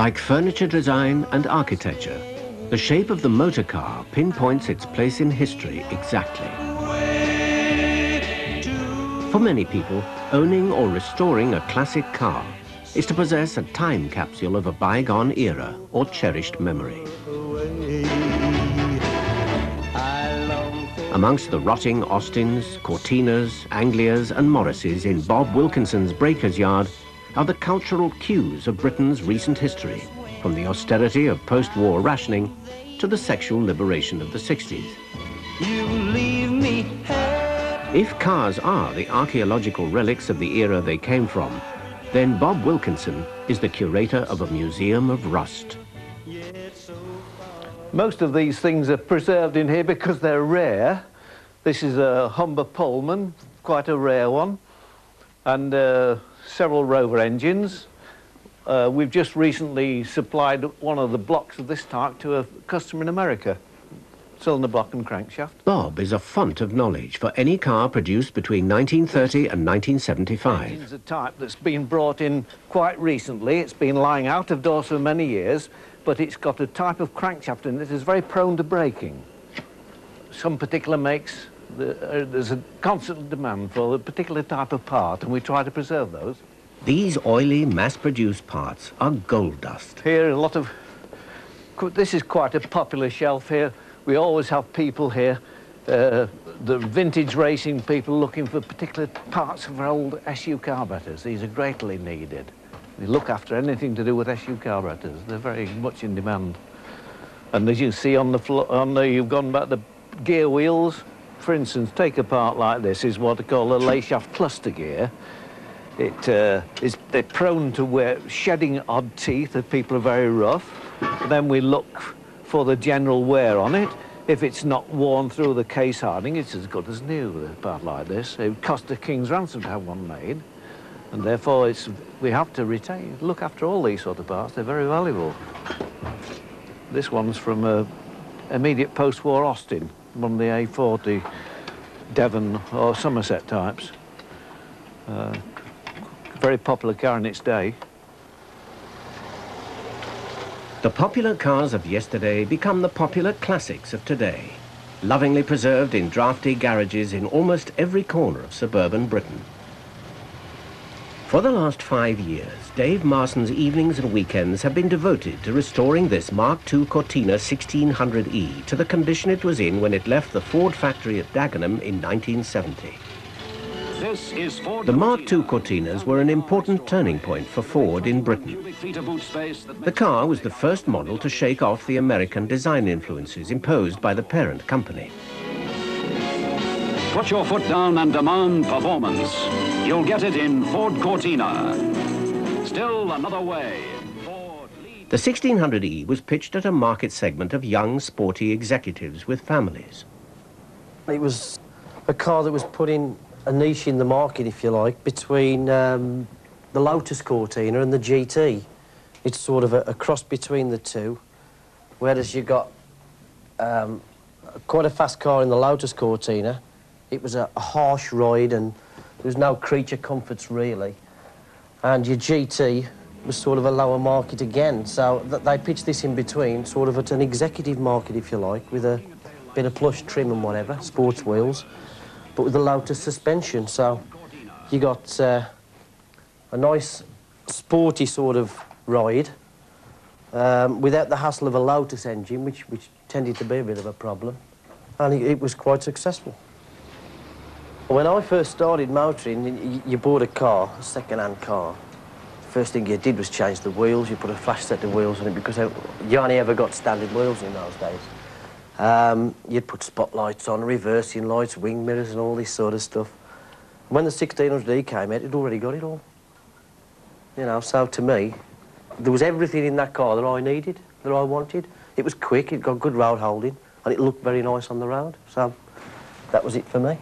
Like furniture design and architecture, the shape of the motor car pinpoints its place in history exactly. For many people, owning or restoring a classic car is to possess a time capsule of a bygone era or cherished memory. Amongst the rotting Austins, Cortinas, Anglias and Morrises in Bob Wilkinson's breaker's yard are the cultural cues of Britain's recent history, from the austerity of post-war rationing to the sexual liberation of the 60s. If cars are the archaeological relics of the era they came from, then Bob Wilkinson is the curator of a museum of rust. Most of these things are preserved in here because they're rare. This is a Humber Pullman, quite a rare one, and several Rover engines. We've just recently supplied one of the blocks of this type to a customer in America. Cylinder block and crankshaft. Bob is a font of knowledge for any car produced between 1930 and 1975. It's a type that's been brought in quite recently. It's been lying out of doors for many years, but it's got a type of crankshaft in it that is very prone to breaking. Some particular makes, there's a constant demand for a particular type of part, and we try to preserve those. These oily, mass-produced parts are gold dust. Here, a lot of... This is quite a popular shelf here. We always have people here, the vintage racing people looking for particular parts of our old SU carburetors. These are greatly needed. They look after anything to do with SU carburetors. They're very much in demand. And as you see on the floor, you've gone back the gear wheels. For instance, take a part like this is what they call a lay shaft cluster gear. They're prone to shedding odd teeth if people are very rough. Then we look for the general wear on it. If it's not worn through the case hardening, it's as good as new, a part like this. It would cost a king's ransom to have one made, and therefore we have to look after all these sort of parts. They're very valuable. This one's from immediate post-war Austin, one of the A40 Devon or Somerset types. Very popular car in its day. The popular cars of yesterday become the popular classics of today, lovingly preserved in drafty garages in almost every corner of suburban Britain. For the last 5 years, Dave Marson's evenings and weekends have been devoted to restoring this Mark II Cortina 1600E to the condition it was in when it left the Ford factory at Dagenham in 1970. The Mark II Cortinas were an important turning point for Ford in Britain. The car was the first model to shake off the American design influences imposed by the parent company. Put your foot down and demand performance. You'll get it in Ford Cortina. Still another way. The 1600E was pitched at a market segment of young, sporty executives with families. It was a car that was put in a niche in the market, if you like, between the Lotus Cortina and the GT. It's sort of a cross between the two, whereas you got quite a fast car in the Lotus Cortina. It was a harsh ride and there was no creature comforts really. And your GT was sort of a lower market again, so they pitched this in between, sort of at an executive market, if you like, with a bit of plush trim and whatever, sports wheels, but with the Lotus suspension. So you got a nice sporty sort of ride without the hassle of a Lotus engine, which tended to be a bit of a problem, and it was quite successful. When I first started motoring, you bought a car, a second-hand car. First thing you did was change the wheels. You put a flash set of wheels on it because you only ever got standard wheels in those days. You'd put spotlights on, reversing lights, wing mirrors and all this sort of stuff. When the 1600E came out, it'd already got it all. You know, so to me, there was everything in that car that I needed, that I wanted. It was quick, it got good road holding, and it looked very nice on the road. So that was it for me.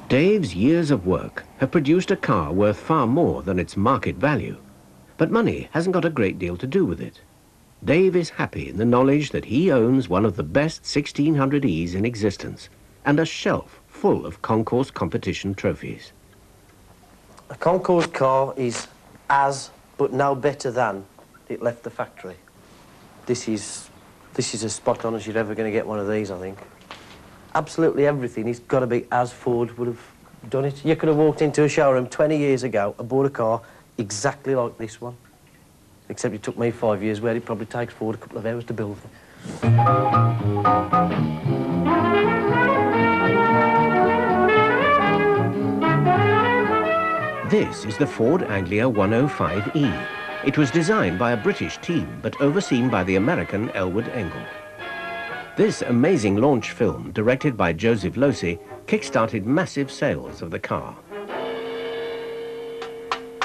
Dave's years of work have produced a car worth far more than its market value. But money hasn't got a great deal to do with it. Dave is happy in the knowledge that he owns one of the best 1600Es in existence and a shelf full of concourse competition trophies. A concourse car is as but no better than it left the factory. This is as spot on as you're ever going to get one of these, I think. Absolutely everything. It's got to be as Ford would have done it. You could have walked into a showroom 20 years ago and bought a car exactly like this one. Except it took me 5 years, where it probably takes Ford a couple of hours to build them. This is the Ford Anglia 105E. It was designed by a British team, but overseen by the American Elwood Engel. This amazing launch film, directed by Joseph Losey, kick-started massive sales of the car.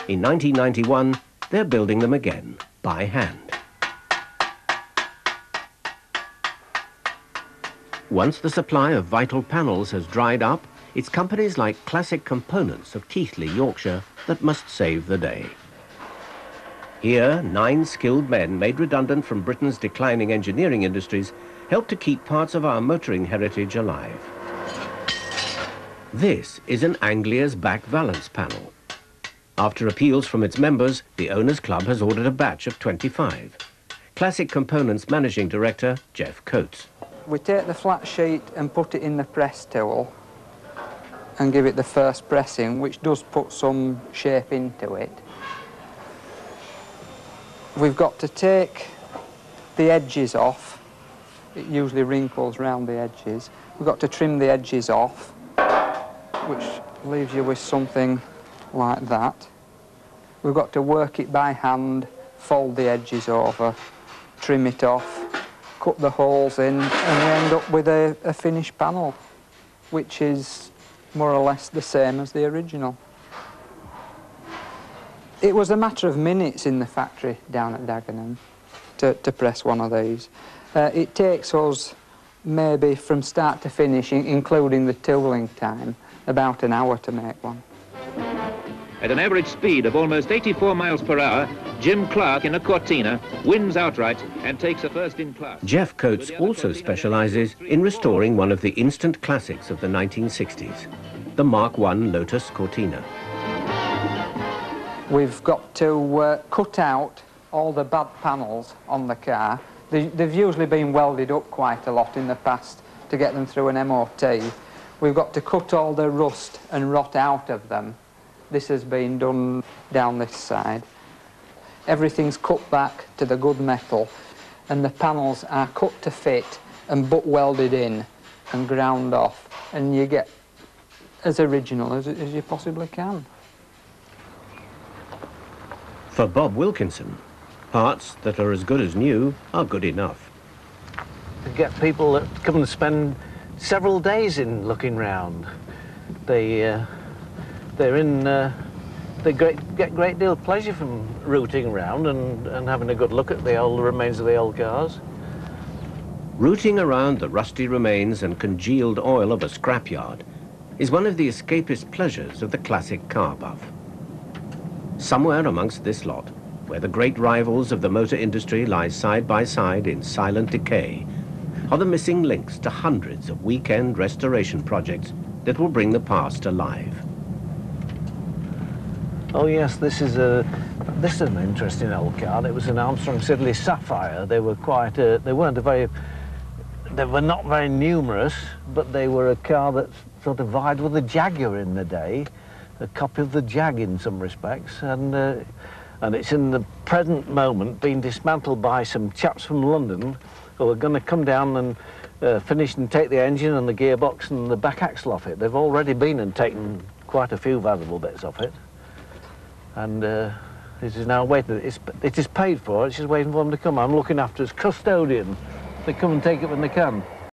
In 1991, they're building them again, by hand. Once the supply of vital panels has dried up, it's companies like Classic Components of Keighley, Yorkshire, that must save the day. Here, 9 skilled men made redundant from Britain's declining engineering industries help to keep parts of our motoring heritage alive. This is an Anglia's back valance panel. After appeals from its members, the Owners Club has ordered a batch of 25. Classic Components Managing Director, Jeff Coates. We take the flat sheet and put it in the press tool and give it the first pressing, which does put some shape into it. We've got to take the edges off. It usually wrinkles round the edges. We've got to trim the edges off, which leaves you with something like that. We've got to work it by hand, fold the edges over, trim it off, cut the holes in, and we end up with a finished panel, which is more or less the same as the original. It was a matter of minutes in the factory down at Dagenham to press one of these. It takes us maybe from start to finish, including the tooling time, about an hour to make one. At an average speed of almost 84 miles per hour, Jim Clark in a Cortina wins outright and takes a first in class. Jeff Coates also specialises in restoring one of the instant classics of the 1960s, the Mark I Lotus Cortina. We've got to cut out all the bad panels on the car. They've usually been welded up quite a lot in the past to get them through an MOT. We've got to cut all the rust and rot out of them. This has been done down this side. Everything's cut back to the good metal, and the panels are cut to fit and butt welded in and ground off, and you get as original as you possibly can. For Bob Wilkinson, parts that are as good as new are good enough. To get people that come and spend several days in looking round. They get great deal of pleasure from rooting around and having a good look at the old remains of the old cars. Rooting around the rusty remains and congealed oil of a scrapyard is one of the escapist pleasures of the classic car buff. Somewhere amongst this lot, where the great rivals of the motor industry lie side by side in silent decay, are the missing links to hundreds of weekend restoration projects that will bring the past alive. Oh yes, this is an interesting old car. It was an Armstrong Siddeley Sapphire. They were not very numerous, but they were a car that sort of vied with the Jaguar in the day, a copy of the Jag in some respects, and it's in the present moment being dismantled by some chaps from London who are going to come down and finish and take the engine and the gearbox and the back axle off it. They've already been and taken quite a few valuable bits off it, and it is now waiting. It is paid for. It's just waiting for them to come. I'm looking after its custodian. They come and take it when they can.